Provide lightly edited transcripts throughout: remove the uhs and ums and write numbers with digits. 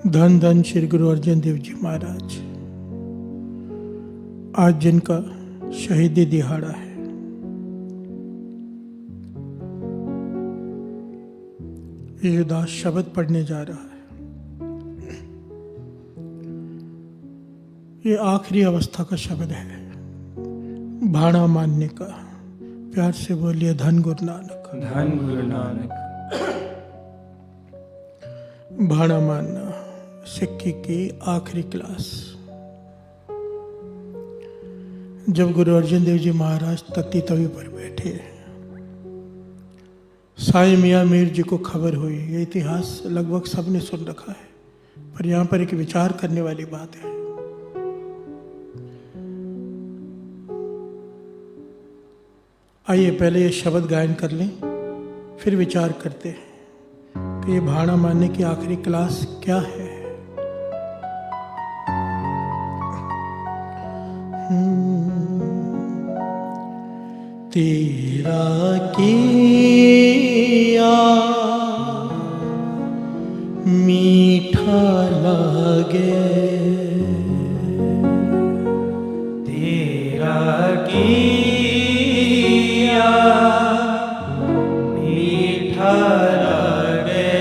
धन धन श्री गुरु अर्जन देव जी महाराज, आज जिनका शहीदी दिहाड़ा है, ये उदास शब्द पढ़ने जा रहा है। ये आखिरी अवस्था का शब्द है, भाड़ा मानने का। प्यार से बोलिए धन गुरु नानक। धन गुरु नानक। भाड़ा मानना सिक्के की आखिरी क्लास। जब गुरु अर्जन देव जी महाराज तख्ती तवी पर बैठे, साईं मियाँ मीर जी को खबर हुई। ये इतिहास लगभग सबने सुन रखा है, पर यहाँ पर एक विचार करने वाली बात है। आइए पहले ये शब्द गायन कर लें, फिर विचार करते हैं कि ये भाड़ा मानने की आखिरी क्लास क्या है। तेरा किया मीठा लगे, तेरा किया मीठा लगे,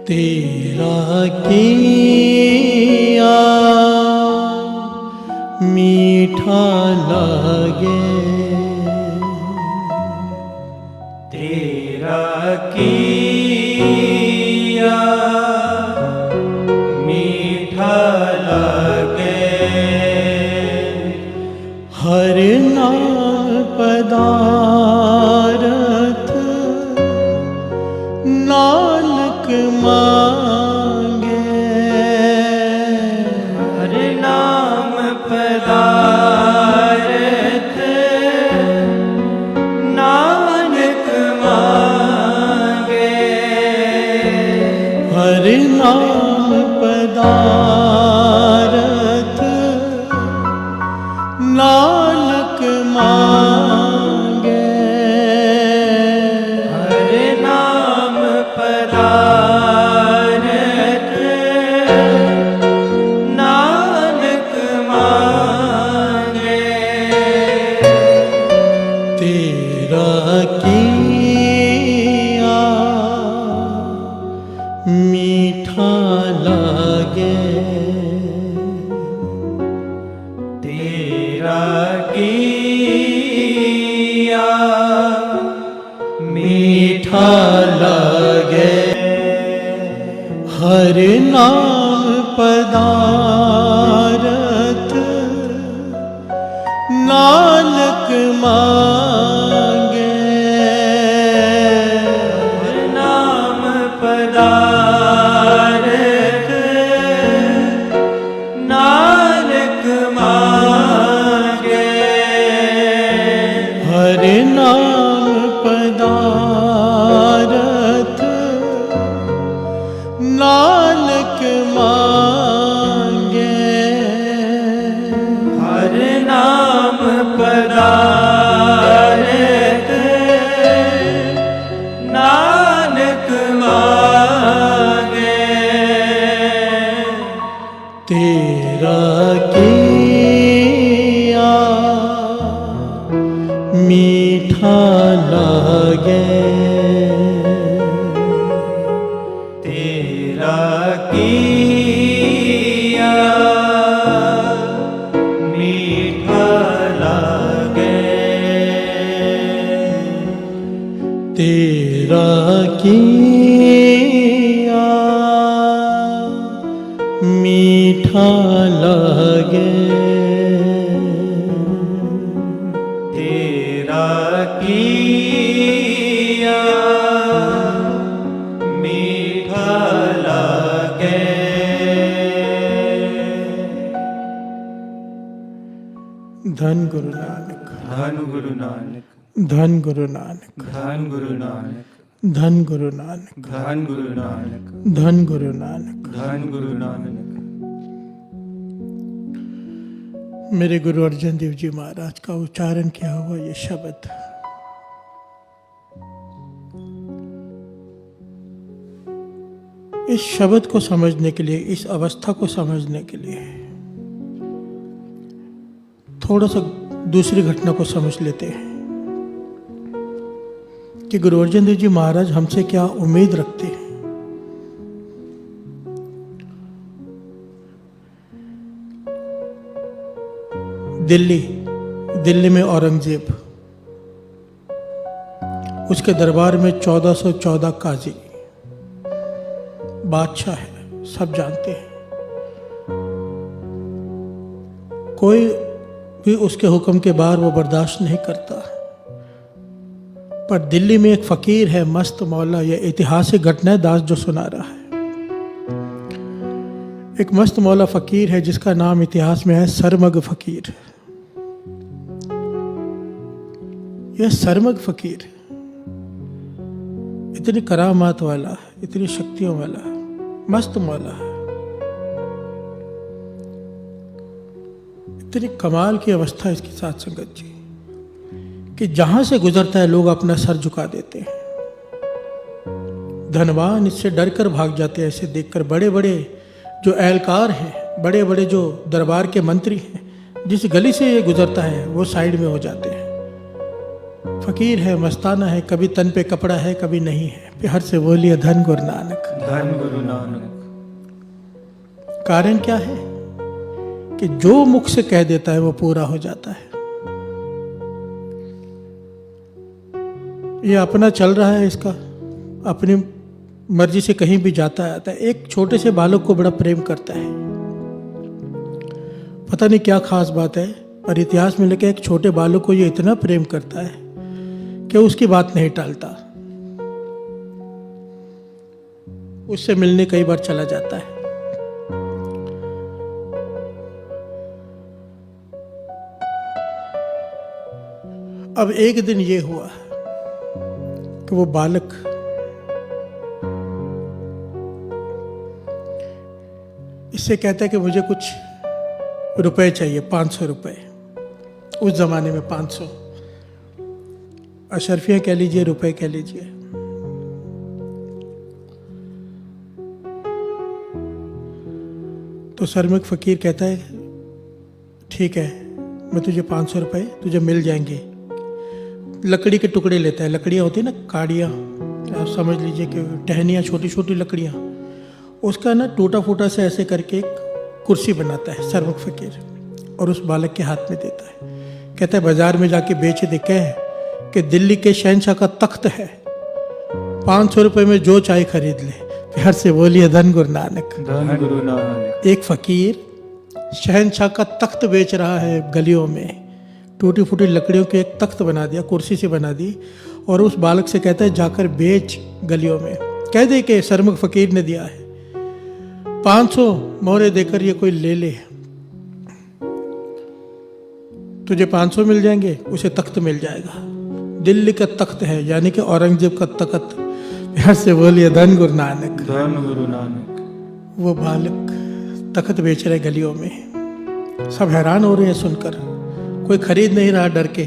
तेरा किया मीठा लगे, तेरा किया मीठा लगे। हर नाम पदारथ नानक मांगे, हर नाम पदारथ नानक मांगे, हर नाम पदारथ नानक मांगे, हर नाम पदारथ नानक मांगे। तेरा किया मीठा लगे, तेरा किया मीठा लगे, हर नाम पदारथ नानक मांगे, हर नाम पदारथ नानक मांगे, हर नाम पदारथ नानक मांगे, हर नाम पदारथ नानक मांगे। तेरा किया मीठा लगे, तेरा किया मीठा लगे, तेरा किया मीठा लगे, तेरा किया मीठा लगे। धन गुरु नानक। धन गुरु नानक। धन गुरु नानक। धन गुरु नानक। धन गुरु नानक। धन गुरु नानक। धन गुरु नानक। धन गुरु नानक। मेरे गुरु अर्जन देव जी महाराज का उच्चारण किया हुआ ये शब्द इस शब्द को समझने के लिए, इस अवस्था को समझने के लिए थोड़ा सा दूसरी घटना को समझ लेते हैं कि गुरु अर्जन देव जी महाराज हमसे क्या उम्मीद रखते हैं। दिल्ली में औरंगजेब, उसके दरबार में 1414 काजी, बादशाह है, सब जानते हैं। कोई भी उसके हुक्म के बाहर वो बर्दाश्त नहीं करता। पर दिल्ली में एक फकीर है, मस्त मौला। यह ऐतिहासिक घटना है, दास जो सुना रहा है। एक मस्त मौला फकीर है जिसका नाम इतिहास में है सरमग फकीर। यह सरमग फकीर इतनी करामात वाला, इतनी शक्तियों वाला मस्त मौला है, इतनी कमाल की अवस्था इसकी साथ संगत जी कि जहां से गुजरता है लोग अपना सर झुका देते हैं। धनवान इससे डर कर भाग जाते हैं ऐसे देखकर। बड़े बड़े जो एहलकार हैं, बड़े बड़े जो दरबार के मंत्री हैं, जिस गली से ये गुजरता है वो साइड में हो जाते हैं। फकीर है, मस्ताना है, कभी तन पे कपड़ा है कभी नहीं है। प्यार से बोलिए धन गुरु नानक, धन गुरु नानक। कारण क्या है कि जो मुख से कह देता है वो पूरा हो जाता है। ये अपना चल रहा है, इसका अपनी मर्जी से कहीं भी जाता आता है। एक छोटे से बालक को बड़ा प्रेम करता है, पता नहीं क्या खास बात है, पर इतिहास में लिखा है एक छोटे बालक को ये इतना प्रेम करता है कि उसकी बात नहीं टालता। उससे मिलने कई बार चला जाता है। अब एक दिन ये हुआ कि वो बालक इससे कहता है कि मुझे कुछ रुपए चाहिए, 500 रुपए। उस जमाने में 500 अशरफियाँ कह लीजिए, रुपए कह लीजिए। तो सरमग फकीर कहता है ठीक है, मैं तुझे 500 रुपए तुझे मिल जाएंगे। लकड़ी के टुकड़े लेता है, लकड़ियाँ होती है ना, काड़ियाँ, आप समझ लीजिए कि टहनियाँ, छोटी छोटी लकड़ियाँ, उसका ना टूटा फूटा से ऐसे करके एक कुर्सी बनाता है सरमग फकीर और उस बालक के हाथ में देता है। कहता है बाजार में जाके बेच दे, कह कि दिल्ली के शहंशाह का तख्त है, 500 रुपए में जो चाहे खरीद ले। प्यार से बोलिए धन गुरु नानक, धन गुरु नानक। एक फकीर शहंशाह का तख्त बेच रहा है गलियों में। टूटी फूटी लकड़ियों के एक तख्त बना दिया, कुर्सी से बना दी, और उस बालक से कहता है जाकर बेच गलियों में। कह दे कि सरमग फकीर ने दिया है, 500 मोहरे देकर ये कोई ले ले, तुझे 500 मिल जाएंगे, उसे तख्त मिल जाएगा। दिल्ली का तख्त है, यानी कि औरंगजेब का तख्त। प्यार से बोलिए धन गुरु नानक, धन गुरु नानक। वो बालक तख्त बेच रहे गलियों में, सब हैरान हो रहे हैं सुनकर, कोई खरीद नहीं रहा डर के।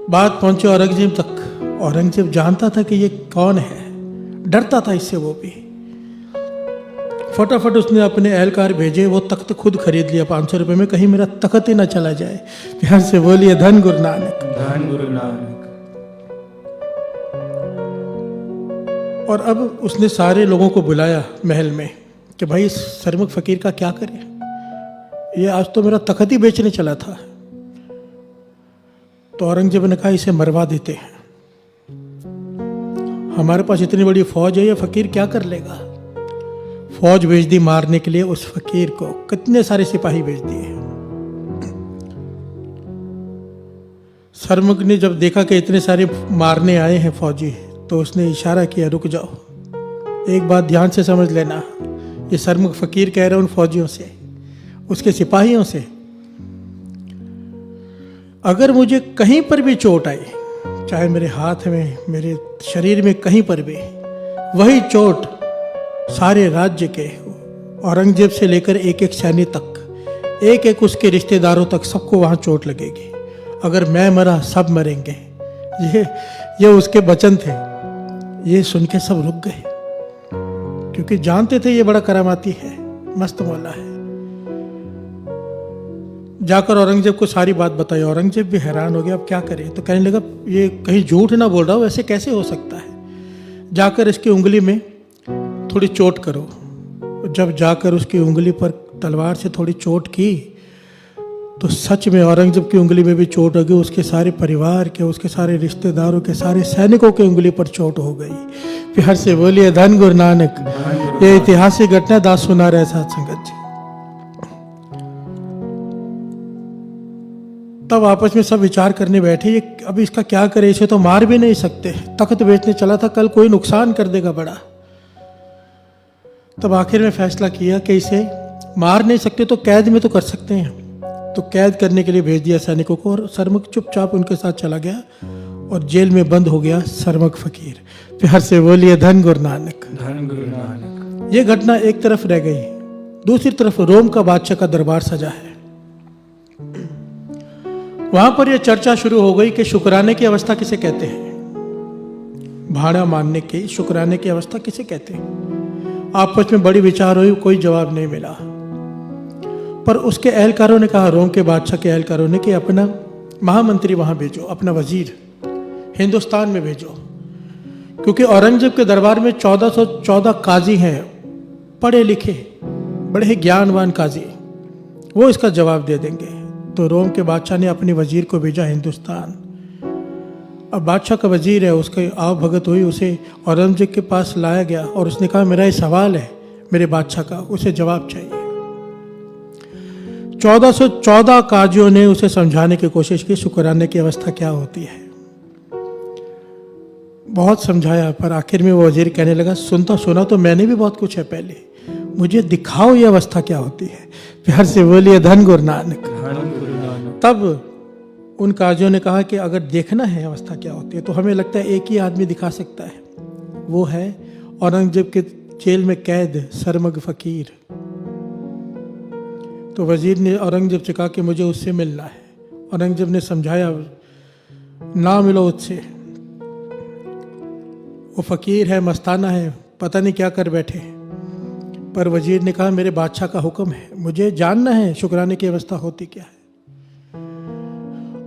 बात पहुंचे औरंगजेब तक। औरंगजेब जानता था कि ये कौन है, डरता था इससे वो भी। फटाफट उसने अपने एहलकार भेजे, वो तख्त खुद खरीद लिया 500 रुपए में, कहीं मेरा तख्त ही ना चला जाए। प्यार से बोलिए धन गुरु नानक, धन गुरु नानक। और अब उसने सारे लोगों को बुलाया महल में कि भाई सरमग फकीर का क्या करें, ये आज तो मेरा तख्त ही बेचने चला था। तो औरंगजेब ने कहा इसे मरवा देते हैं, हमारे पास इतनी बड़ी फौज है, ये फकीर क्या कर लेगा। फौज भेज दी मारने के लिए उस फकीर को, कितने सारे सिपाही भेज दिए। सरमग ने जब देखा कि इतने सारे मारने आए हैं फौजी, तो उसने इशारा किया रुक जाओ, एक बात ध्यान से समझ लेना। ये सरमग फकीर कह रहे उन फौजियों से, उसके सिपाहियों से, अगर मुझे कहीं पर भी चोट आई, चाहे मेरे हाथ में, मेरे शरीर में, कहीं पर भी, वही चोट सारे राज्य के, औरंगजेब से लेकर एक एक सैनिक तक, एक एक उसके रिश्तेदारों तक, सबको वहाँ चोट लगेगी। अगर मैं मरा सब मरेंगे। ये उसके वचन थे। ये सुन के सब रुक गए। क्योंकि जानते थे ये बड़ा करामाती है, मस्त मौला है। जाकर औरंगजेब को सारी बात बताई। औरंगजेब भी हैरान हो गया, अब क्या करे। तो कहने लगा ये कहीं झूठ ना बोल रहा हो, ऐसे कैसे हो सकता है। जाकर इसकी उंगली में थोड़ी चोट करो। जब जाकर उसकी उंगली पर तलवार से थोड़ी चोट की तो सच में औरंगजेब की उंगली में भी चोट हो गई। उसके सारे परिवार के, उसके सारे रिश्तेदारों के, सारे सैनिकों की उंगली पर चोट हो गई। प्यार से बोलिए धन गुरु नानक। ये ऐतिहासिक घटना दास सुना रहे साथ संगत जी। तब आपस में सब विचार करने बैठे, ये अब इसका क्या करे, इसे तो मार भी नहीं सकते, तख्त बेचने चला था, कल कोई नुकसान कर देगा बड़ा। तब आखिर में फैसला किया कि इसे मार नहीं सकते तो कैद में तो कर सकते हैं। तो कैद करने के लिए भेज दिया सैनिकों को, और सरमुख चुपचाप उनके साथ चला गया और जेल में बंद हो गया सरमुख फकीर। प्यार से बोलिए धन गुरु नानक। धन गुरु नानक। ये घटना एक तरफ रह गई, दूसरी तरफ रोम का बादशाह का दरबार सजा है। वहां पर यह चर्चा शुरू हो गई कि शुक्राने की अवस्था किसे कहते हैं, भाड़ा मानने की शुक्राने की अवस्था किसे कहते हैं। आपस में बड़ी विचार हुई, कोई जवाब नहीं मिला। पर उसके एहलकारों ने कहा, रोम के बादशाह के एहलकारों ने, कि अपना महामंत्री वहां भेजो, अपना वजीर हिंदुस्तान में भेजो, क्योंकि औरंगजेब के दरबार में 1414 काजी हैं, पढ़े लिखे बड़े ज्ञानवान काजी, वो इसका जवाब दे देंगे। तो रोम के बादशाह ने अपने वजीर को भेजा हिंदुस्तान। अब बादशाह का वजीर है, उसके आव भगत हुई, उसे औरंगजेब के पास लाया गया और उसने कहा मेरा ये सवाल है मेरे बादशाह का, उसे जवाब चाहिए। 1414 काजियों ने उसे समझाने की कोशिश की शुक्राने की अवस्था क्या होती है। बहुत समझाया, पर आखिर में वो वजीर कहने लगा, सुना तो मैंने भी बहुत कुछ है, पहले मुझे दिखाओ ये अवस्था क्या होती है। प्यार से बोलिए धन गुरु नानक। तब उन काजियों ने कहा कि अगर देखना है अवस्था क्या होती है तो हमें लगता है एक ही आदमी दिखा सकता है, वो है औरंगजेब के जेल में कैद सरमग फकीर। तो वजीर ने औरंगजेब से कहा कि मुझे उससे मिलना है। औरंगजेब ने समझाया, ना मिलो उससे, वो फकीर है, मस्ताना है, पता नहीं क्या कर बैठे। पर वजीर ने कहा मेरे बादशाह का हुक्म है, मुझे जानना है शुक्राने की अवस्था होती क्या है।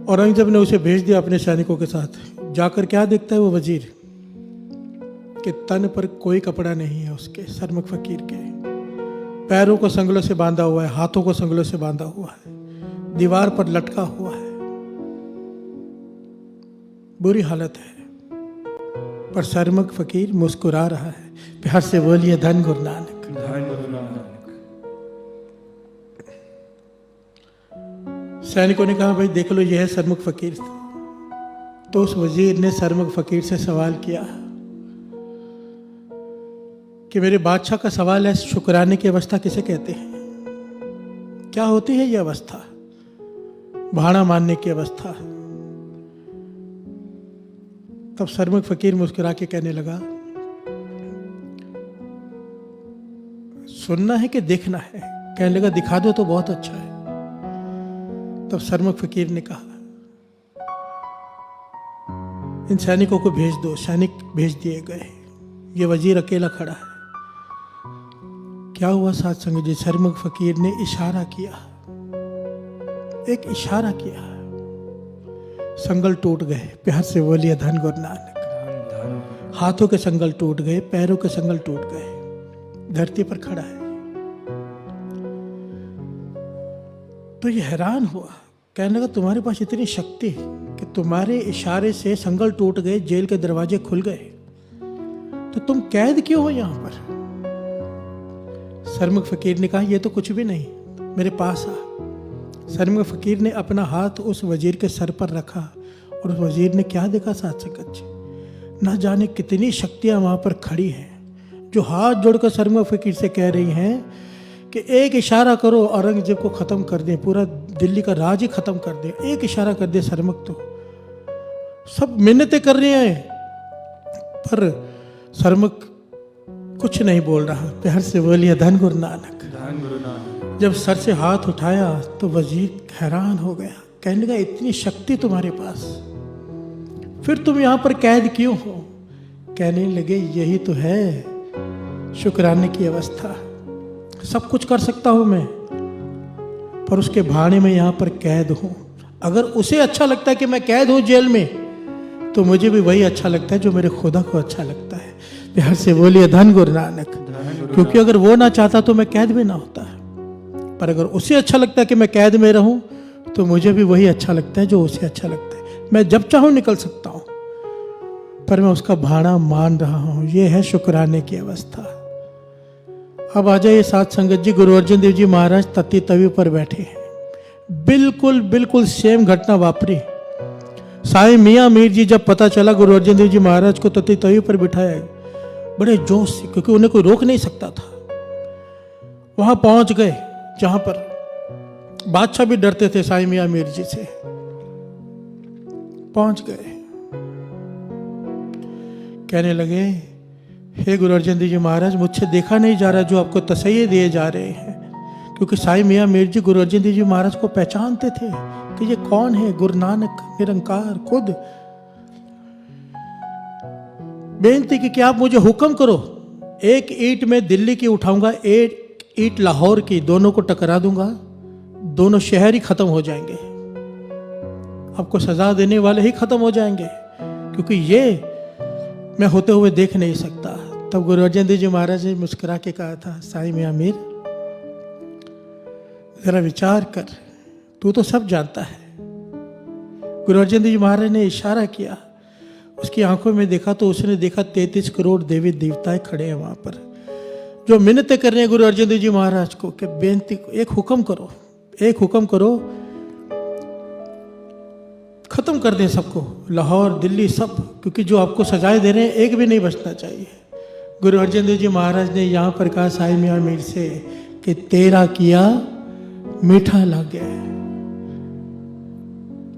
औरंगजेब ने उसे भेज दिया अपने सैनिकों के साथ। जाकर क्या देखता है वो वजीर कि तन पर कोई कपड़ा नहीं है उसके, सरमुख फकीर के, पैरों को संगलों से बांधा हुआ है, हाथों को संगलों से बांधा हुआ है, दीवार पर लटका हुआ है, बुरी हालत है। पर सरमुख फकीर मुस्कुरा रहा है। प्यार से बोलिए धन गुरु नानक। धन गुरु नानक। सैनिकों ने कहा भाई देख लो यह है सरमुख फकीर। तो उस वजीर ने सरमुख फकीर से सवाल किया कि मेरे बादशाह का सवाल है, शुक्राने की अवस्था किसे कहते हैं, क्या होती है यह अवस्था, भाड़ा मानने की अवस्था। तब सरमुख फकीर मुस्कुरा के कहने लगा, सुनना है कि देखना है। कहने लगा दिखा दो तो बहुत अच्छा है। तब सरमुख फकीर ने कहा इन सैनिकों को भेज दो। सैनिक भेज दिए गए। ये वजीर अकेला खड़ा है। क्या हुआ साथ संग जी, सरमुख फकीर ने इशारा किया, एक इशारा किया, संगल टूट गए। प्यार से बोलिए धन गुरु नानक। हाथों के संगल टूट गए, पैरों के संगल टूट गए, धरती पर खड़ा है। तो ये हैरान हुआ, कहने लगा तुम्हारे पास इतनी शक्ति कि तुम्हारे इशारे से संगल टूट गए, जेल के दरवाजे खुल गए, तो तुम कैद क्यों हो यहां पर। सरमुख फकीर ने कहा ये तो कुछ भी नहीं, मेरे पास आ। सरमुख फकीर ने अपना हाथ उस वजीर के सर पर रखा और उस वजीर ने क्या देखा साथ संगत, न जाने कितनी शक्तियां वहां पर खड़ी हैं जो हाथ जोड़कर सरमुख फकीर से कह रही हैं कि एक इशारा करो, औरंगजेब को खत्म कर दें, पूरा दिल्ली का राज ही खत्म कर दें, एक इशारा कर दे सरमुख। तो सब मिन्नतें कर रहे हैं पर सरमुख कुछ नहीं बोल रहा। प्यार से बोलिए धन गुरु नानक। धन गुरु नानक। जब सर से हाथ उठाया तो वजीर हैरान हो गया, कहने लगा इतनी शक्ति तुम्हारे पास, फिर तुम यहां पर कैद क्यों हो। कहने लगे यही तो है शुक्राने की अवस्था। सब कुछ कर सकता हूं मैं, पर उसके भाने में यहां पर कैद हूं। अगर उसे अच्छा लगता है कि मैं कैद हूं जेल में, तो मुझे भी वही अच्छा लगता है जो मेरे खुदा को अच्छा लगता है। प्यार से बोलिए धन गुरु नानक। क्योंकि अगर वो ना चाहता तो मैं कैद में ना होता, पर अगर उसे अच्छा लगता है कि मैं कैद में रहूं, तो मुझे भी वही अच्छा लगता है जो उसे अच्छा लगता है। मैं जब चाहूं निकल सकता हूं, पर मैं उसका भाड़ा मान रहा हूं। यह है शुक्राने की अवस्था। अब आ जाइए साथ संगत जी, गुरु अर्जन देव जी महाराज तत्ती तवी पर बैठे हैं। बिल्कुल बिल्कुल सेम घटना वापरी। साईं मियां मीर जी जब पता चला गुरु अर्जन देव जी महाराज को तत्ती तवी पर बिठाया है, बड़े जोश से, क्योंकि उन्हें कोई रोक नहीं सकता था, वहां पहुंच गए जहां पर बादशाह भी डरते थे साईं मियां मीर जी से। पहुंच गए, कहने लगे, हे गुरु अर्जन देव जी महाराज, मुझसे देखा नहीं जा रहा जो आपको तसल्ली दिए जा रहे हैं। क्योंकि साईं मियां मीर जी गुरु अर्जन देव जी महाराज को पहचानते थे कि ये कौन है, गुरु नानक निरंकार खुद। बेनती की कि आप मुझे हुक्म करो, एक ईंट में दिल्ली की उठाऊंगा, एक ईंट लाहौर की, दोनों को टकरा दूंगा, दोनों शहर ही खत्म हो जाएंगे, आपको सजा देने वाले ही खत्म हो जाएंगे, क्योंकि ये मैं होते हुए देख नहीं सकता। तब गुरु अर्जन देव जी महाराज ने मुस्कुरा के कहा था, साईं मियां मीर, जरा विचार कर, तू तो सब जानता है। गुरु अर्जन देव जी महाराज ने इशारा किया, उसकी आंखों में देखा तो उसने देखा 33 करोड़ देवी देवताएं खड़े हैं वहां पर, जो मिन्नतें कर रहे हैं गुरु अर्जन देव जी महाराज को कि बेनती, एक हुक्म करो, एक हुक्म करो, खत्म कर दें सबको, लाहौर दिल्ली सब, क्योंकि जो आपको सजाएं दे रहे हैं एक भी नहीं बचना चाहिए। गुरु अर्जन देव जी महाराज ने यहाँ पर कहा साईं मियां मीर से कि तेरा किया मीठा लग गया,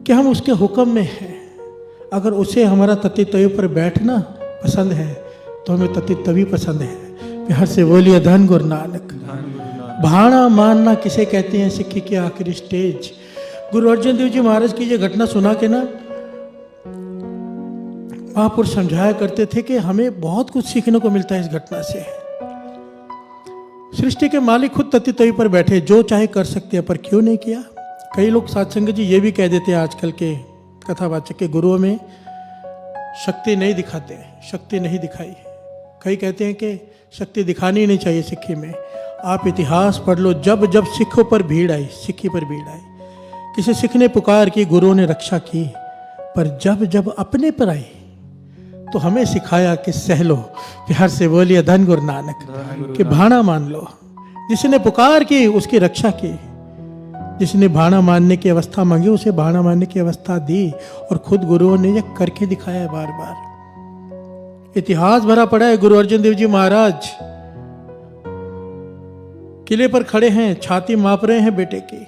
कि हम उसके हुक्म में हैं। अगर उसे हमारा तत्ती तवी पर बैठना पसंद है तो हमें तत्ती तवी पसंद है। प्यार से बोलिए धन गुरु नानक। भाड़ा मानना किसे कहते हैं, सिक्खी की आखिरी स्टेज। गुरु अर्जन देव जी महाराज की ये घटना सुना के ना महापुरुष समझाया करते थे कि हमें बहुत कुछ सीखने को मिलता है इस घटना से। सृष्टि के मालिक खुद तत्ती तवी पर बैठे, जो चाहे कर सकते हैं, पर क्यों नहीं किया। कई लोग साधसंगत जी ये भी कह देते हैं आजकल के कथावाचक के गुरुओं में शक्ति नहीं दिखाते, शक्ति नहीं दिखाई। कई कहते हैं कि शक्ति दिखानी नहीं चाहिए सिक्खी में। आप इतिहास पढ़ लो, जब जब सिखों पर भीड़ आई, सिक्खी पर भीड़ आई, किसी सिख ने पुकार की, गुरुओं ने रक्षा की, पर जब जब अपने पर आई तो हमें सिखाया कि सह लो। प्यार से बोलिए धन गुरु नानक, कि भाना मान लो। जिसने पुकार की उसकी रक्षा की, जिसने भाना मानने की अवस्था मांगी उसे भाना मानने की अवस्था दी, और खुद गुरुओं ने ये करके दिखाया है बार बार। इतिहास भरा पड़ा है। गुरु अर्जन देव जी महाराज किले पर खड़े हैं, छाती माप रहे हैं बेटे की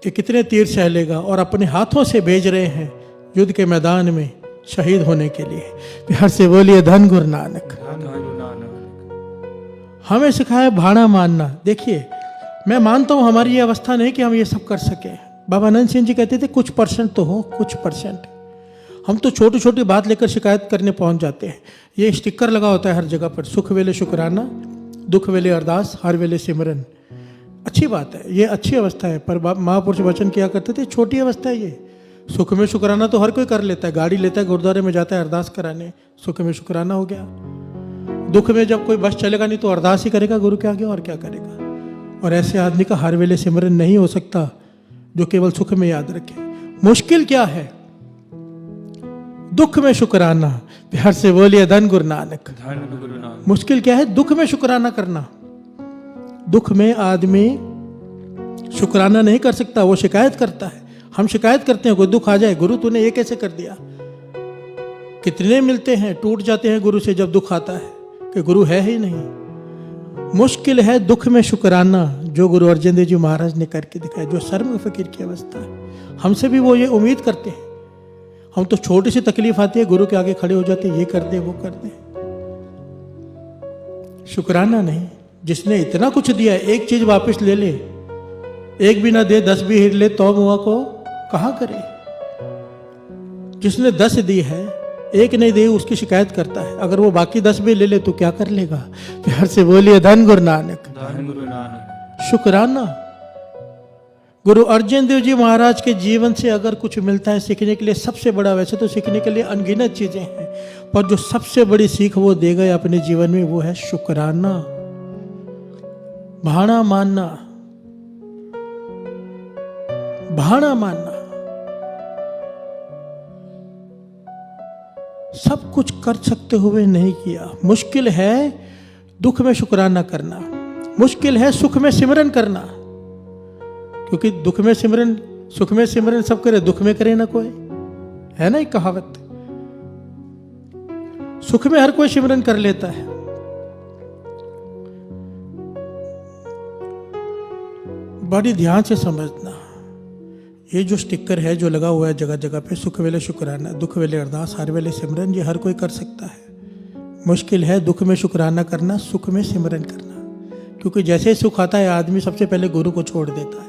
कि कितने तीर सह लेगा, और अपने हाथों से भेज रहे हैं युद्ध के मैदान में शहीद होने के लिए। प्यार से बोलिए धन गुरु नानक। हमें सिखाया भाड़ा मानना। देखिए, मैं मानता हूं हमारी ये अवस्था नहीं कि हम ये सब कर सके। बाबा आनंद सिंह जी कहते थे कुछ परसेंट तो हो, कुछ परसेंट। हम तो छोटी छोटी बात लेकर शिकायत करने पहुंच जाते हैं। ये स्टिकर लगा होता है हर जगह पर, सुख वेले शुक्राना, दुख वेले अरदास, हर वेले सिमरन। अच्छी बात है, ये अच्छी अवस्था है, पर महापुरुष वचन किया करते थे छोटी अवस्था है ये। सुख में शुक्राना तो हर कोई कर लेता है, गाड़ी लेता है, गुरुद्वारे में जाता है अरदास कराने, सुख में शुक्राना हो गया। दुख में जब कोई बस चलेगा नहीं तो अरदास ही करेगा गुरु के आगे, और क्या करेगा। और ऐसे आदमी का हर वेले सिमरन नहीं हो सकता जो केवल सुख में याद रखे। मुश्किल क्या है, दुख में शुक्राना। प्यार से बोलिए धन गुरु नानक। मुश्किल क्या है, दुख में शुक्राना करना। दुख में आदमी शुक्राना नहीं कर सकता, वो शिकायत करता है। हम शिकायत करते हैं, कोई दुख आ जाए, गुरु तूने ये कैसे कर दिया। कितने मिलते हैं, टूट जाते हैं गुरु से जब दुख आता है कि गुरु है ही नहीं। मुश्किल है दुख में शुक्राना, जो गुरु अर्जन देव जी महाराज ने करके दिखाया, जो शर्म फकीर की अवस्था है। हमसे भी वो ये उम्मीद करते हैं। हम तो छोटी सी तकलीफ आती है गुरु के आगे खड़े हो जाते हैं, ये कर दे वो कर दे। शुक्राना नहीं। जिसने इतना कुछ दिया, एक चीज वापस ले ले, एक भी ना दे 10 भी हिर ले, तो मुआ को कहाँ करे। जिसने 10 दी है, एक नहीं दे उसकी शिकायत करता है, अगर वो बाकी 10 भी ले ले तो क्या कर लेगा। प्यार से बोलिए धन गुरु नानक। धन गुरु नानक। शुक्राना। गुरु अर्जन देव जी महाराज के जीवन से अगर कुछ मिलता है सीखने के लिए, सबसे बड़ा, वैसे तो सीखने के लिए अनगिनत चीजें हैं, पर जो सबसे बड़ी सीख वो दे गए अपने जीवन में वो है शुक्राना, भाना मानना, भाना मानना। सब कुछ कर सकते हुए नहीं किया। मुश्किल है दुख में शुक्राना करना, मुश्किल है सुख में सिमरन करना, क्योंकि दुख में सिमरन, सुख में सिमरन सब करे, दुख में करे ना कोई, है ना एक कहावत। सुख में हर कोई सिमरन कर लेता है। बड़ी ध्यान से समझना, ये जो स्टिकर है जो लगा हुआ है जगह जगह पे, सुख वेले शुक्राना, दुख वेले अरदास, हर वेले सिमरन, ये हर कोई कर सकता है। मुश्किल है दुख में शुक्राना करना, सुख में सिमरन करना, क्योंकि जैसे ही सुख आता है आदमी सबसे पहले गुरु को छोड़ देता है,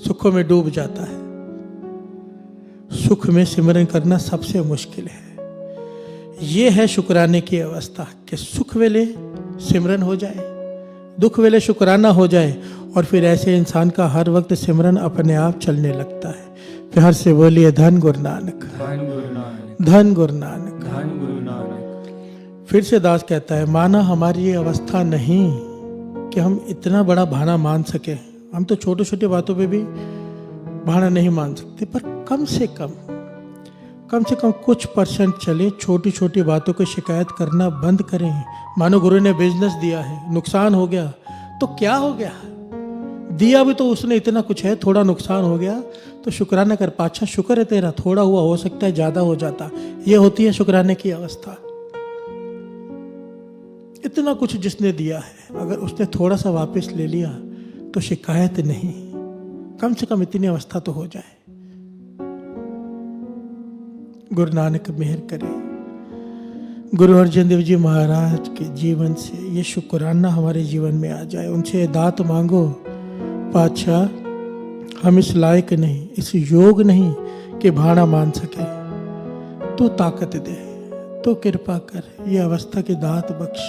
सुखों में डूब जाता है। सुख में सिमरन करना सबसे मुश्किल है। ये है शुक्राने की अवस्था कि सुख वेले सिमरन हो जाए, दुख वेले शुक्राना हो जाए, और फिर ऐसे इंसान का हर वक्त सिमरन अपने आप चलने लगता है। प्यार से बोलिए धन गुरु नानक। धन गुरु नानक। धन गुरु नानक। धन गुरु नानक। फिर से दास कहता है, माना हमारी ये अवस्था नहीं कि हम इतना बड़ा भाना मान सके। हम तो छोटी छोटी बातों पे भी भाना नहीं मान सकते, पर कम से कम कुछ % चले, छोटी छोटी बातों की शिकायत करना बंद करें। मानो गुरु ने बिजनेस दिया है, नुकसान हो गया तो क्या हो गया, दिया भी तो उसने इतना कुछ है, थोड़ा नुकसान हो गया तो शुक्राना कर, पाछा शुक्र है तेरा, थोड़ा हुआ, हो सकता है ज्यादा हो जाता। ये होती है शुक्राने की अवस्था। इतना कुछ जिसने दिया है, अगर उसने थोड़ा सा वापस ले लिया तो शिकायत नहीं, कम से कम इतनी अवस्था तो हो जाए। गुरु नानक मेहर करे, गुरु अर्जन देव जी महाराज के जीवन से ये शुक्राना हमारे जीवन में आ जाए। उनसे दात मांगो, पातशाह हम इस लायक नहीं, इस योग नहीं कि भाना मान सके, तू ताकत दे, तो कृपा कर, ये अवस्था की दात बख्श।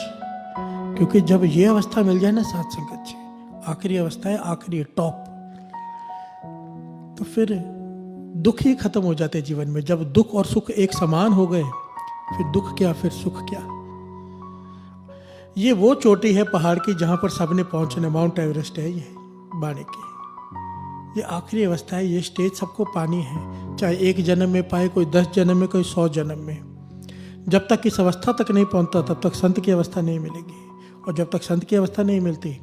क्योंकि जब ये अवस्था मिल जाए ना साथ संगत से, आखिरी अवस्था है, आखिरी टॉप, तो फिर दुख ही खत्म हो जाते जीवन में। जब दुख और सुख एक समान हो गए, फिर दुख क्या फिर सुख क्या। ये वो चोटी है पहाड़ की जहां पर सबने पहुंचना, माउंट एवरेस्ट है ये बाणे की। ये आखिरी अवस्था है, ये स्टेज सबको पानी है, चाहे एक जन्म में पाए, कोई 10 जन्म में, कोई 100 जन्म में। जब तक इस अवस्था तक नहीं पहुंचता तब तक संत की अवस्था नहीं मिलेगी, और जब तक संत की अवस्था नहीं मिलती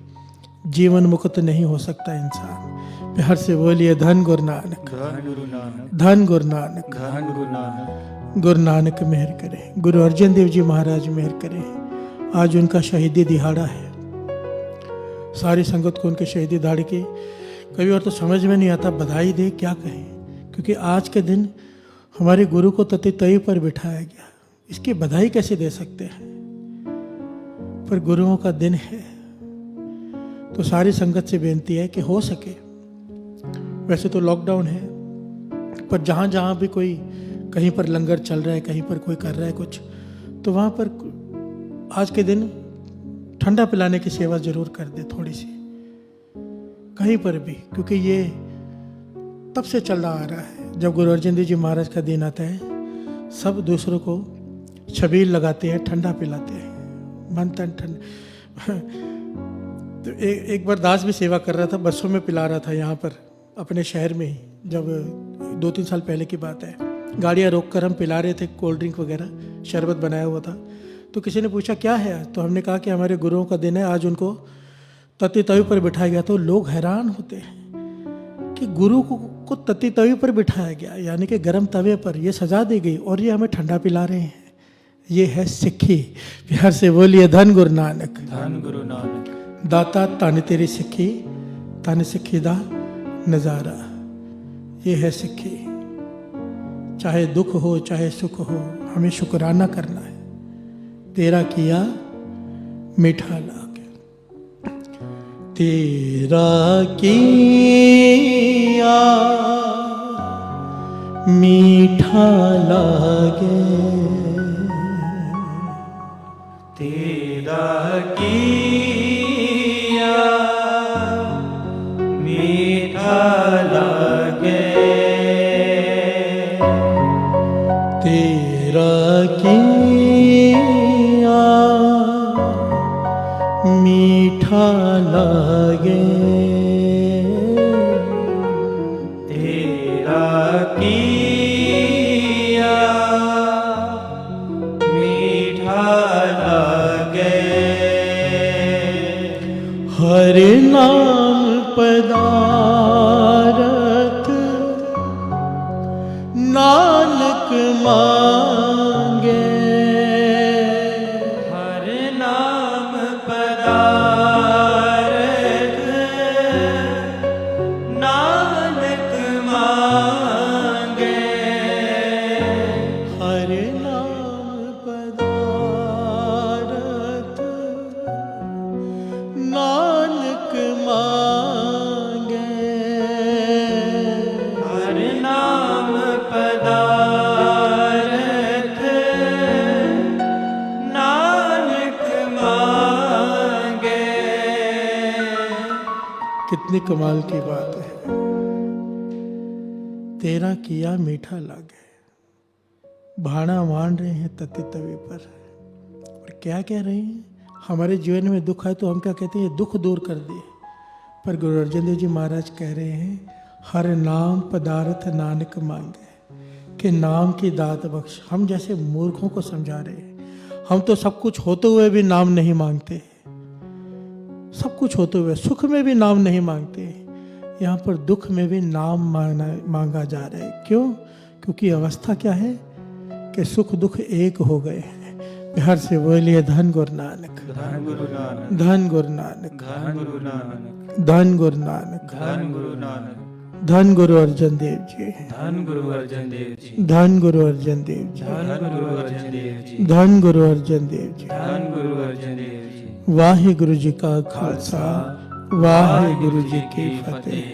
जीवन मुक्त नहीं हो सकता इंसान। प्यार से बोलिए धन गुरु नानक। धन गुरु नानक। धन गुरु नानक। धन गुरु नानक। गुरु नानक मेहर करे, गुरु अर्जन देव जी महाराज मेहर करे। आज उनका शहीदी दिहाड़ा है। सारी संगत को उनके शहीदी दिहाड़े की कभी और तो समझ में नहीं आता, बधाई दे क्या कहें, क्योंकि आज के दिन हमारे गुरु को तती तई पर बिठाया गया, इसकी बधाई कैसे दे सकते हैं। पर गुरुओं का दिन है, तो सारी संगत से बेनती है कि हो सके, वैसे तो लॉकडाउन है, पर जहाँ जहाँ भी कोई कहीं पर लंगर चल रहा है, कहीं पर कोई कर रहा है कुछ, तो वहाँ पर आज के दिन ठंडा पिलाने की सेवा जरूर कर दे थोड़ी सी, कहीं पर भी, क्योंकि ये तब से चल रहा आ रहा है। जब गुरु अर्जन देव जी महाराज का दिन आता है, सब दूसरों को छबील लगाते हैं, ठंडा पिलाते हैं, मन तन ठंड। तो एक बार दास भी सेवा कर रहा था, बसों में पिला रहा था यहाँ पर अपने शहर में ही, जब 2-3 साल पहले की बात है। गाड़ियाँ रोक कर हम पिला रहे थे कोल्ड ड्रिंक वगैरह, शरबत बनाया हुआ था। तो किसी ने पूछा क्या है, तो हमने कहा कि हमारे गुरुओं का दिन है, आज उनको तती तवी पर बिठाया गया। तो लोग हैरान होते हैं कि गुरु को तती तवी पर बिठाया गया, यानी कि गर्म तवे पर ये सजा दी गई, और ये हमें ठंडा पिला रहे हैं। ये है सिक्खी। प्यार से बोलिए धन गुरु नानक। धन गुरु नानक। दाता तन तेरी सिक्खी, तन सिक्खी दा नज़ारा। ये है सिक्खी। चाहे दुख हो चाहे सुख हो, हमें शुक्राना करना है, तेरा किया मीठा लागे, तेरा किया मीठा लागे, किया मीठा लागे तेरा किया मीठा लागे तेरा किया मीठा लागे हर नाम पदारथ नानक मांगे हर नाम पदारथ नानक मांगे हर नाम पदारथ नानक मांगे हर नाम पदारथ नानक मांगे कितनी कमाल की बात है। तेरा किया मीठा लागे, भाणा मान रहे हैं तत्व तवे पर। और क्या कह रहे हैं, हमारे जीवन में दुख आए तो हम क्या कहते हैं, दुख दूर कर दिए। पर गुरु अर्जन देव जी महाराज कह रहे हैं, हर नाम पदार्थ नानक मांगे, कि नाम की दात बख्श। हम जैसे मूर्खों को समझा रहे हैं, हम तो सब कुछ होते हुए भी नाम नहीं मांगते, सब कुछ होते हुए सुख में भी नाम नहीं मांगते। यहाँ पर दुख में भी नाम मांगा जा रहा है। क्यों? क्योंकि अवस्था क्या है कि सुख दुख एक हो गए हैं। बिहार से बोलिए धन गुरु नानक, धन गुरु नानक, धन गुरु नानक, धन गुरु नानक, धन गुरु नानक, धन गुरु नानक, धन गुरु अर्जन देव जी, धन गुरु अर्जन देव जी, धन गुरु अर्जन देव जी, धन गुरु अर्जन देव जी, धन गुरु अर्जन देव जी। धन गुरु अर्जन देव जी। वाहे गुरु जी का खालसा, वाहे गुरु जी की फतेह।